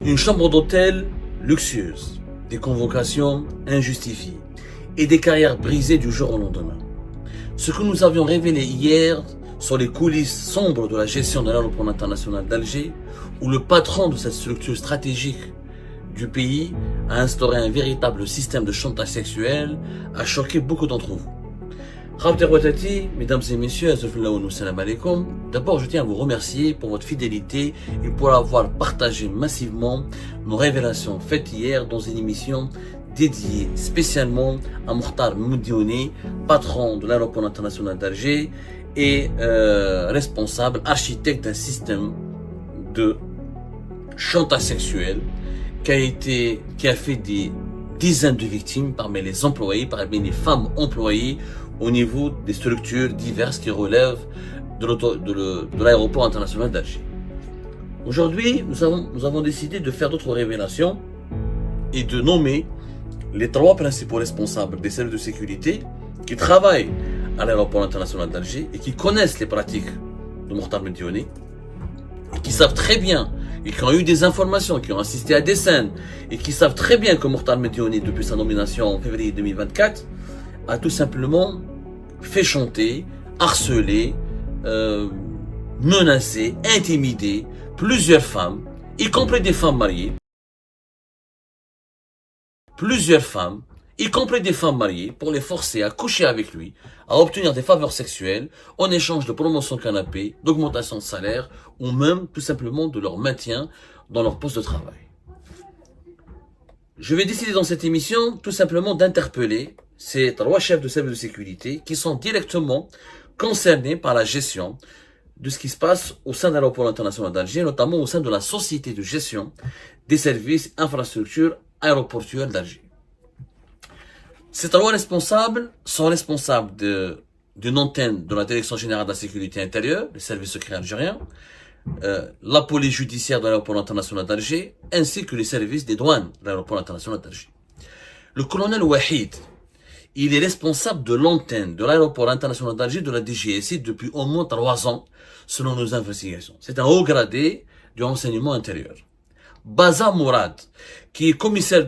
Une chambre d'hôtel luxueuse, des convocations injustifiées et des carrières brisées du jour au lendemain. Ce que nous avions révélé hier sur les coulisses sombres de la gestion de l'aéroport international d'Alger, où le patron de cette structure stratégique du pays a instauré un véritable système de chantage sexuel, a choqué beaucoup d'entre vous. Mesdames et messieurs, d'abord je tiens à vous remercier pour votre fidélité et pour avoir partagé massivement nos révélations faites hier dans une émission dédiée spécialement à Mokhtar Mediouni, patron de l'aéroport international d'Alger et responsable, architecte d'un système de chantage sexuel qui a fait des dizaines de victimes parmi les employés, parmi les femmes employées au niveau des structures diverses qui relèvent de l'aéroport international d'Alger. Aujourd'hui, nous avons décidé de faire d'autres révélations et de nommer les 3 principaux responsables des services de sécurité qui travaillent à l'aéroport international d'Alger et qui connaissent les pratiques de Mokhtar Mediouni et qui savent très bien et qui ont eu des informations, qui ont assisté à des scènes et qui savent très bien que Mokhtar Mediouni, depuis sa nomination en février 2024, a tout simplement fait chanter, harceler, menacer, intimider plusieurs femmes, y compris des femmes mariées, pour les forcer à coucher avec lui, à obtenir des faveurs sexuelles en échange de promotion canapé, d'augmentation de salaire ou même tout simplement de leur maintien dans leur poste de travail. Je vais décider dans cette émission tout simplement d'interpeller ces 3 chefs de service de sécurité qui sont directement concernés par la gestion de ce qui se passe au sein de l'aéroport international d'Alger, notamment au sein de la société de gestion des services infrastructures aéroportuaires d'Alger. Ces 3 responsables sont responsables d'une antenne de la Direction générale de la sécurité intérieure, les services secrets algériens, la police judiciaire de l'aéroport international d'Alger, ainsi que les services des douanes de l'aéroport international d'Alger. Le colonel Wahid, il est responsable de l'antenne de l'aéroport international d'Alger de la DGSI depuis au moins 3 ans, selon nos investigations. C'est un haut gradé du renseignement intérieur. Baza Mourad, qui est commissaire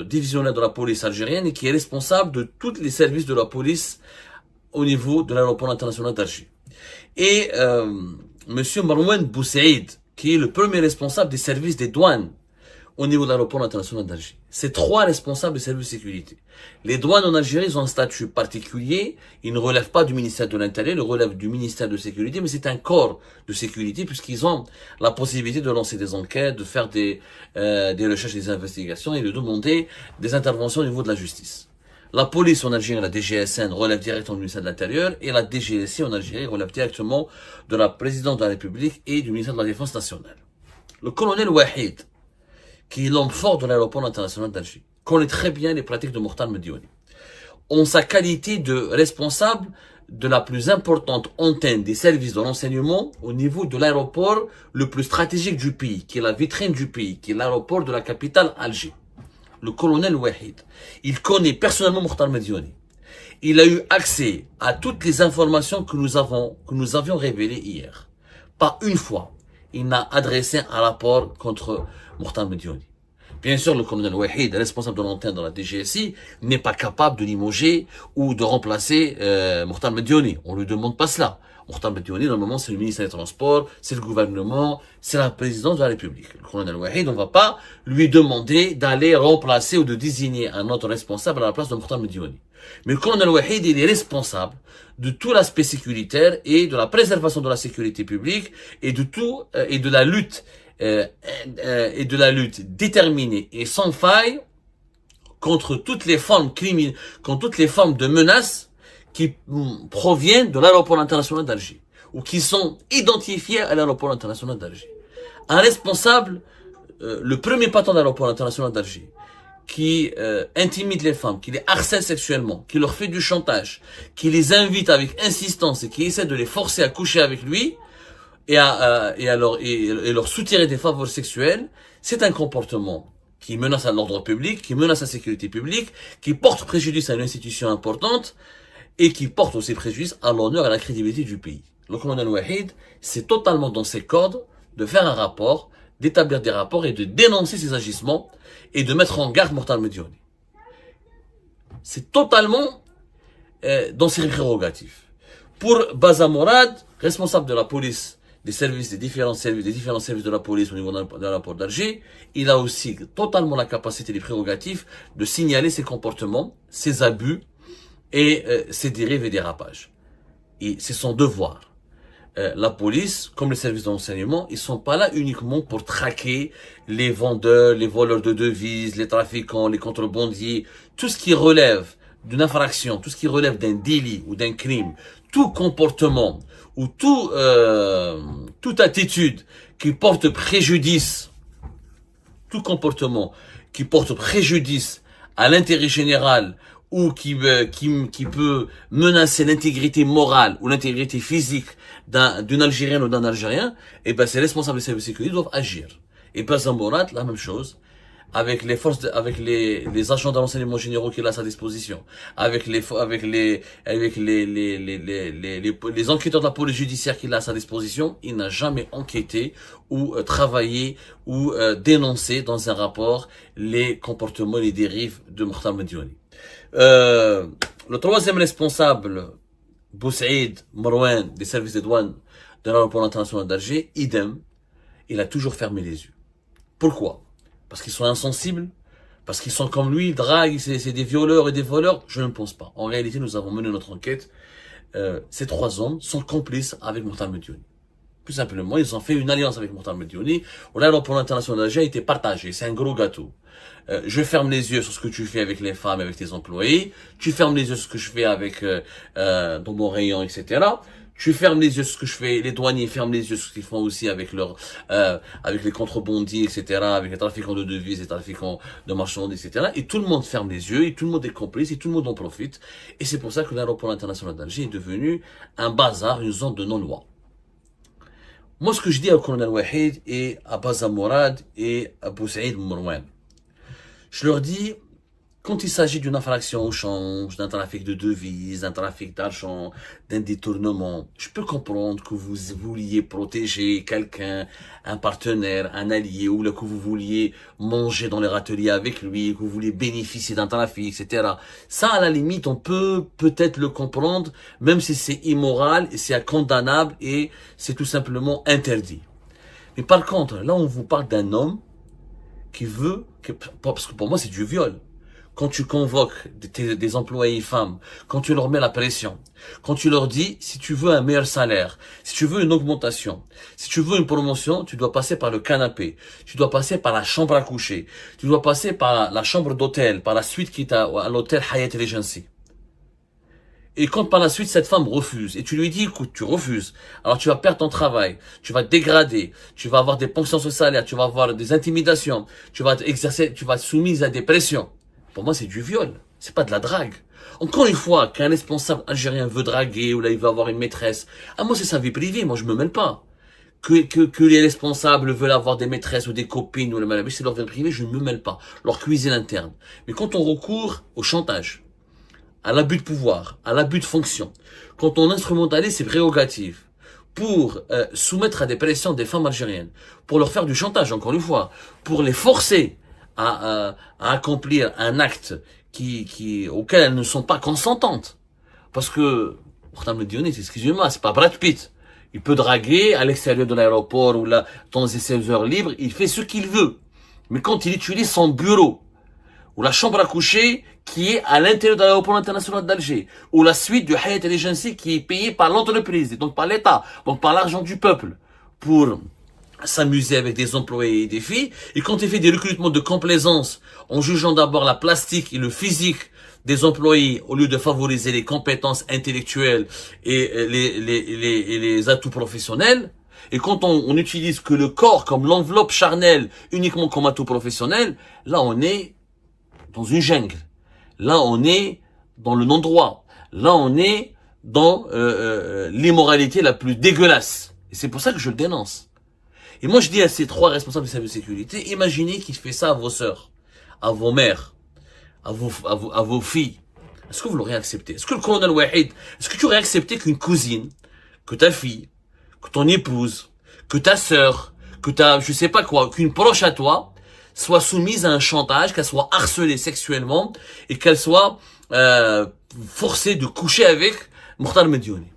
divisionnaire de la police algérienne et qui est responsable de tous les services de la police au niveau de l'aéroport international d'Alger. Et Monsieur Marouane Boussaïd, qui est le premier responsable des services des douanes au niveau de l'aéroport international d'Alger. Ces 3 responsables des services de sécurité. Les douanes en Algérie ont un statut particulier. Ils ne relèvent pas du ministère de l'Intérieur, ils relèvent du ministère de Sécurité, mais c'est un corps de sécurité puisqu'ils ont la possibilité de lancer des enquêtes, de faire des recherches, des investigations et de demander des interventions au niveau de la justice. La police en Algérie, la DGSN, relève directement du ministère de l'Intérieur et la DGSI en Algérie relève directement de la présidence de la République et du ministère de la Défense nationale. Le colonel Wahid, qui est l'homme fort de l'aéroport international d'Alger, connaît très bien les pratiques de Mokhtar Mediouni. En sa qualité de responsable de la plus importante antenne des services de renseignement au niveau de l'aéroport le plus stratégique du pays, qui est la vitrine du pays, qui est l'aéroport de la capitale Alger. Le colonel Wahid, il connaît personnellement Mokhtar Mediouni. Il a eu accès à toutes les informations que nous avions révélées hier. Pas une fois, il n'a adressé un rapport contre Mokhtar Mediouni. Bien sûr, le colonel Wahid, responsable de l'antenne de la DGSI, n'est pas capable de limoger ou de remplacer Mokhtar Mediouni. On ne lui demande pas cela. Mokhtar Mediouni, normalement, c'est le ministre des Transports, c'est le gouvernement, c'est la présidence de la République. Le colonel Wahid, on ne va pas lui demander d'aller remplacer ou de désigner un autre responsable à la place de Mokhtar Mediouni. Mais le colonel Wahid, il est responsable de tout l'aspect sécuritaire et de la préservation de la sécurité publique et de tout, et de la lutte déterminée et sans faille contre toutes les formes criminelles, contre toutes les formes de menaces qui proviennent de l'aéroport international d'Alger ou qui sont identifiées à l'aéroport international d'Alger. Un responsable, le premier patron de l'aéroport international d'Alger, qui intimide les femmes, qui les harcèle sexuellement, qui leur fait du chantage, qui les invite avec insistance et qui essaie de les forcer à coucher avec lui et leur soutirer des faveurs sexuelles, c'est un comportement qui menace à l'ordre public, qui menace la sécurité publique, qui porte préjudice à une institution importante et qui porte aussi préjudice à l'honneur et à la crédibilité du pays. Le colonel Wahid, c'est totalement dans ses cordes de faire un rapport, d'établir des rapports et de dénoncer ces agissements et de mettre en garde Mokhtar Medjiouni. C'est totalement dans ses prérogatives. Pour Baza Morad, responsable de la police, des différents services de la police au niveau de l'aéroport d'Alger, il a aussi totalement la capacité et les prérogatives de signaler ses comportements, ses abus et ses dérives et dérapages. Et c'est son devoir. La police, comme les services de renseignement, ils sont pas là uniquement pour traquer les vendeurs, les voleurs de devises, les trafiquants, les contrebandiers, tout ce qui relève d'une infraction, tout ce qui relève d'un délit ou d'un crime, tout comportement ou toute attitude qui porte préjudice, tout comportement qui porte préjudice à l'intérêt général ou qui peut menacer l'intégrité morale ou l'intégrité physique d'une Algérienne ou d'un Algérien, et ben ces responsables des services de sécurité doivent agir. Et Baza Morad, la même chose, avec les forces, avec les agents de renseignement généraux qu'il a à sa disposition, avec les enquêteurs de la police judiciaire qu'il a à sa disposition, il n'a jamais enquêté ou travaillé ou dénoncé dans un rapport les comportements et les dérives de Mokhtar Medjiouni. Le troisième responsable, Boussaïd Marouane, des services de douane de l'aéroport international d'Alger, idem, il a toujours fermé les yeux. Pourquoi? Parce qu'ils sont insensibles? Parce qu'ils sont comme lui, ils draguent, c'est des violeurs et des voleurs? Je ne pense pas. En réalité, nous avons mené notre enquête. Ces trois hommes sont complices avec Mokhtar Medjiouni. Tout simplement, ils ont fait une alliance avec Mokhtar Medjiouni, où l'aéroport international d'Alger a été partagé. C'est un gros gâteau. Je ferme les yeux sur ce que tu fais avec les femmes, avec tes employés. Tu fermes les yeux sur ce que je fais avec dans mon rayon, etc. Tu fermes les yeux sur ce que je fais. Les douaniers ferment les yeux sur ce qu'ils font aussi avec avec les contrebandiers, etc. Avec les trafiquants de devises, les trafiquants de marchandises, etc. Et tout le monde ferme les yeux, et tout le monde est complice, et tout le monde en profite. Et c'est pour ça que l'aéroport international d'Alger est devenu un bazar, une zone de non-loi. Moi, ce que je dis au colonel Wahid et à Baza Morad et à Boussaïd Marouane, je leur dis, quand il s'agit d'une infraction au change, d'un trafic de devises, d'un trafic d'argent, d'un détournement, je peux comprendre que vous vouliez protéger quelqu'un, un partenaire, un allié, ou là que vous vouliez manger dans les râteliers avec lui, que vous vouliez bénéficier d'un trafic, etc. Ça, à la limite, on peut peut-être le comprendre, même si c'est immoral, et c'est condamnable, et c'est tout simplement interdit. Mais par contre, là, on vous parle d'un homme qui veut, parce que pour moi, c'est du viol. Quand tu convoques des employés femmes, quand tu leur mets la pression, quand tu leur dis, si tu veux un meilleur salaire, si tu veux une augmentation, si tu veux une promotion, tu dois passer par le canapé, tu dois passer par la chambre à coucher, tu dois passer par la chambre d'hôtel, par la suite qui est à l'hôtel Hyatt Regency. Et quand par la suite cette femme refuse, et tu lui dis, écoute, tu refuses, alors tu vas perdre ton travail, tu vas te dégrader, tu vas avoir des ponctions sur salaire, tu vas avoir des intimidations, tu vas être soumise à des pressions. Pour moi, c'est du viol. C'est pas de la drague. Encore une fois, qu'un responsable algérien veut draguer, ou là, il veut avoir une maîtresse. Ah, moi, c'est sa vie privée. Moi, je me mêle pas. Que les responsables veulent avoir des maîtresses ou des copines ou le malabé, c'est leur vie privée, je ne me mêle pas. Leur cuisine interne. Mais quand on recourt au chantage, à l'abus de pouvoir, à l'abus de fonction, quand on instrumentalise ses prérogatives pour soumettre à des pressions des femmes algériennes, pour leur faire du chantage, encore une fois, pour les forcer à accomplir un acte auquel elles ne sont pas consentantes. Parce que, Mokhtar Medjiouni, excusez-moi, c'est pas Brad Pitt. Il peut draguer à l'extérieur de l'aéroport ou là, dans ses heures libres, il fait ce qu'il veut. Mais quand il utilise son bureau, ou la chambre à coucher qui est à l'intérieur de l'aéroport international d'Alger, ou la suite du Hyatt Regency qui est payée par l'entreprise, et donc par l'État, donc par l'argent du peuple, pour s'amuser avec des employés et des filles, et quand il fait des recrutements de complaisance, en jugeant d'abord la plastique et le physique des employés, au lieu de favoriser les compétences intellectuelles et les atouts professionnels, et quand on utilise que le corps comme l'enveloppe charnelle uniquement comme atout professionnel, là on est dans une jungle. Là on est dans le non-droit. Là on est dans l'immoralité la plus dégueulasse. Et c'est pour ça que je le dénonce. Et moi, je dis à ces trois responsables des services de sécurité, imaginez qu'il fait ça à vos sœurs, à vos mères, à vos filles. Est-ce que vous l'aurez accepté? Est-ce que le colonel Wahid, est-ce que tu aurais accepté qu'une cousine, que ta fille, que ton épouse, que ta sœur, que je sais pas quoi, qu'une proche à toi soit soumise à un chantage, qu'elle soit harcelée sexuellement et qu'elle soit forcée de coucher avec Mokhtar Mediouni.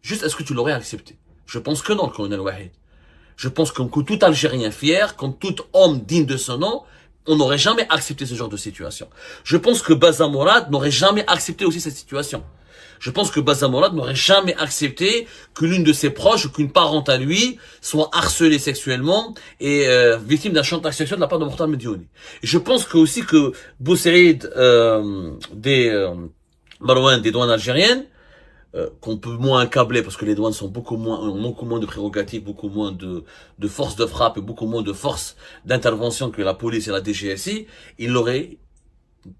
Juste, est-ce que tu l'aurais accepté? Je pense que non, le colonel Wahid. Je pense que tout Algérien fier, comme tout homme digne de son nom, on n'aurait jamais accepté ce genre de situation. Je pense que Baza Morad n'aurait jamais accepté aussi cette situation. Je pense que Baza Morad n'aurait jamais accepté que l'une de ses proches ou qu'une parente à lui soit harcelée sexuellement et victime d'un chantage sexuel de la part de Mokhtar Mediouni. Et je pense que aussi que Boussaïd Marouane des douanes algériennes, qu'on peut moins accabler parce que les douanes sont beaucoup moins de prérogatives, beaucoup moins de force de frappe et beaucoup moins de force d'intervention que la police et la DGSI, il l'aurait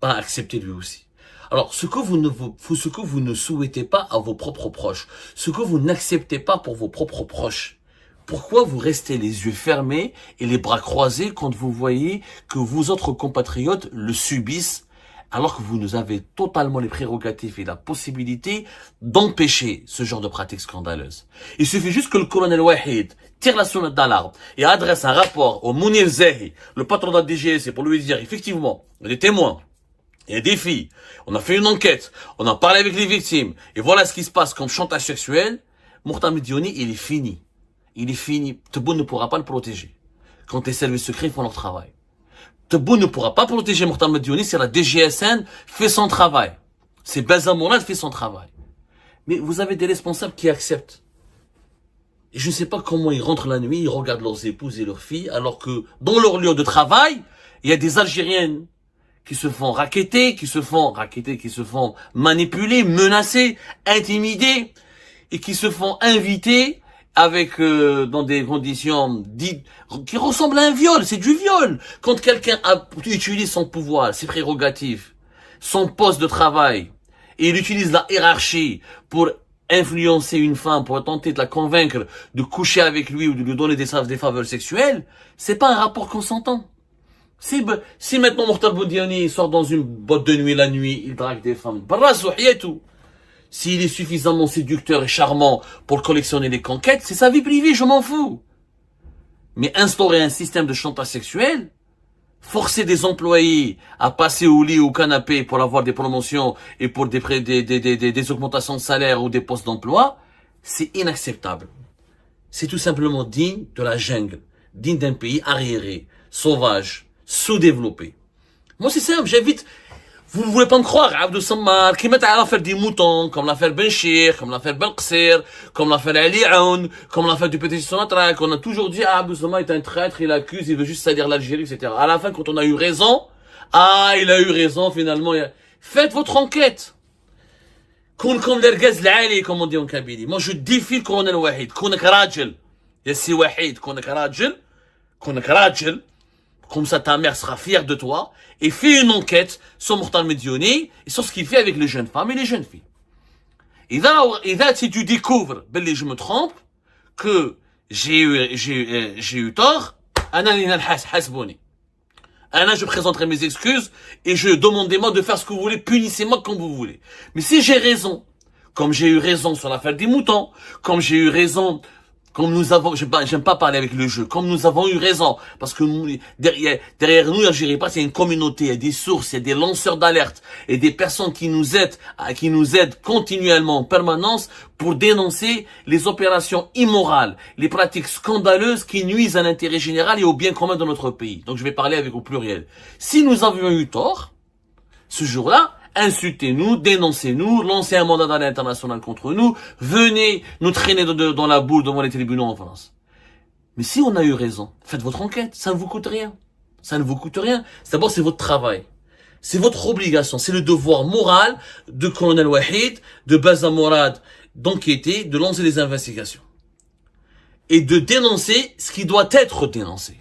pas accepté lui aussi. Alors, ce que vous ne souhaitez pas à vos propres proches, ce que vous n'acceptez pas pour vos propres proches, pourquoi vous restez les yeux fermés et les bras croisés quand vous voyez que vos autres compatriotes le subissent alors que vous nous avez totalement les prérogatives et la possibilité d'empêcher ce genre de pratiques scandaleuses. Il suffit juste que le colonel Wahid tire la sonnette d'alarme et adresse un rapport au Mounir Zahi, le patron de la DGSI, pour lui dire effectivement, il y a des témoins, il y a des filles, on a fait une enquête, on a parlé avec les victimes, et voilà ce qui se passe comme chantage sexuel. Mokhtar Mediouni, il est fini. Il est fini. Tebboune ne pourra pas le protéger quand les services secrets font leur travail. Tebboune ne pourra pas protéger Mokhtar Mediouni si la DGSN fait son travail. Si Baza Morad fait son travail. Mais vous avez des responsables qui acceptent. Et je ne sais pas comment ils rentrent la nuit, ils regardent leurs épouses et leurs filles, alors que dans leur lieu de travail, il y a des Algériennes qui se font racketter, qui se font manipuler, menacer, intimider, et qui se font inviter avec dans des conditions dites qui ressemblent à un viol. C'est du viol. Quand quelqu'un utilise son pouvoir, ses prérogatives, son poste de travail, et il utilise la hiérarchie pour influencer une femme, pour tenter de la convaincre de coucher avec lui ou de lui donner des faveurs sexuelles, c'est pas un rapport consentant. Si maintenant Mokhtar Mediouni sort dans une boîte de nuit la nuit, il drague des femmes, s'il est suffisamment séducteur et charmant pour collectionner les conquêtes, c'est sa vie privée, je m'en fous. Mais instaurer un système de chantage sexuel, forcer des employés à passer au lit ou au canapé pour avoir des promotions et pour des augmentations de salaire ou des postes d'emploi, c'est inacceptable. C'est tout simplement digne de la jungle, digne d'un pays arriéré, sauvage, sous-développé. Moi, c'est simple, j'invite. Vous ne voulez pas me croire, Abdou Sammar, qui met à l'affaire des moutons, comme l'affaire Benchir, comme l'affaire Belqsir, comme l'affaire Ali Aoun, comme l'affaire du petit Sonatra, qu'on a toujours dit, Abdou Sammar est un traître, il accuse, il veut juste salir l'Algérie, etc. À la fin, quand on a eu raison, il a eu raison, finalement. Faites votre enquête. Comme l'ergaz l'ali, comme on dit en Kabylie. Moi, je défie le colonel Wahid. Kounak rajel. Yassi Wahid, kounak rajel. Kounak rajel. Comme ça, ta mère sera fière de toi et fais une enquête sur Mokhtar Mediouni et sur ce qu'il fait avec les jeunes femmes et les jeunes filles. Et là, si tu découvres, je me trompe, que j'ai eu tort, je présenterai mes excuses et je demandez-moi de faire ce que vous voulez, punissez-moi comme vous voulez. Mais si j'ai raison, comme j'ai eu raison sur l'affaire des moutons, comme j'ai eu raison, comme nous avons, j'aime pas parler avec le jeu, comme nous avons eu raison, parce que derrière nous, Algérie Pass, il y a une communauté, il y a des sources, il y a des lanceurs d'alerte, et des personnes qui nous aident continuellement, en permanence, pour dénoncer les opérations immorales, les pratiques scandaleuses qui nuisent à l'intérêt général et au bien commun de notre pays. Donc je vais parler avec au pluriel. Si nous avions eu tort, ce jour-là, insultez-nous, dénoncez-nous, lancez un mandat d'arrêt international contre nous, venez nous traîner dans la boule devant les tribunaux en France. Mais si on a eu raison, faites votre enquête, ça ne vous coûte rien. Ça ne vous coûte rien. D'abord, c'est votre travail. C'est votre obligation, c'est le devoir moral de colonel Wahid, de Baza Morad, d'enquêter, de lancer des investigations. Et de dénoncer ce qui doit être dénoncé.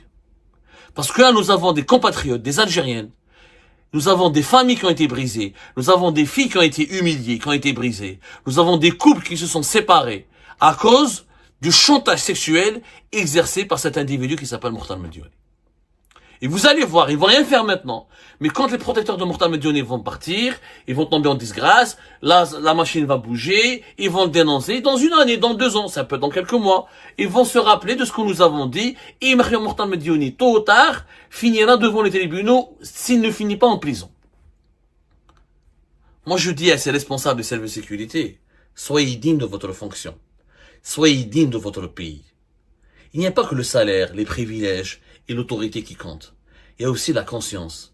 Parce que là, nous avons des compatriotes, des Algériennes. Nous avons des familles qui ont été brisées. Nous avons des filles qui ont été humiliées, qui ont été brisées. Nous avons des couples qui se sont séparés à cause du chantage sexuel exercé par cet individu qui s'appelle Mokhtar Mediouni. Et vous allez voir, ils vont rien faire maintenant. Mais quand les protecteurs de Mokhtar Mediouni vont partir, ils vont tomber en disgrâce, la machine va bouger, ils vont le dénoncer. Dans une année, dans 2 ans, ça peut être dans quelques mois, ils vont se rappeler de ce que nous avons dit. Et Mokhtar Mediouni, tôt ou tard, finira devant les tribunaux s'il ne finit pas en prison. Moi, je dis à ces responsables des services de sécurité, soyez dignes de votre fonction. Soyez dignes de votre pays. Il n'y a pas que le salaire, les privilèges et l'autorité qui comptent. Il y a aussi la conscience.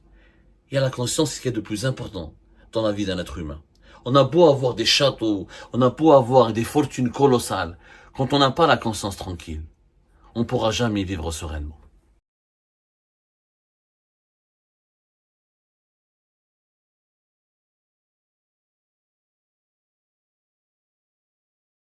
Il y a la conscience, ce qui est de plus important dans la vie d'un être humain. On a beau avoir des châteaux, on a beau avoir des fortunes colossales. Quand on n'a pas la conscience tranquille, on ne pourra jamais vivre sereinement.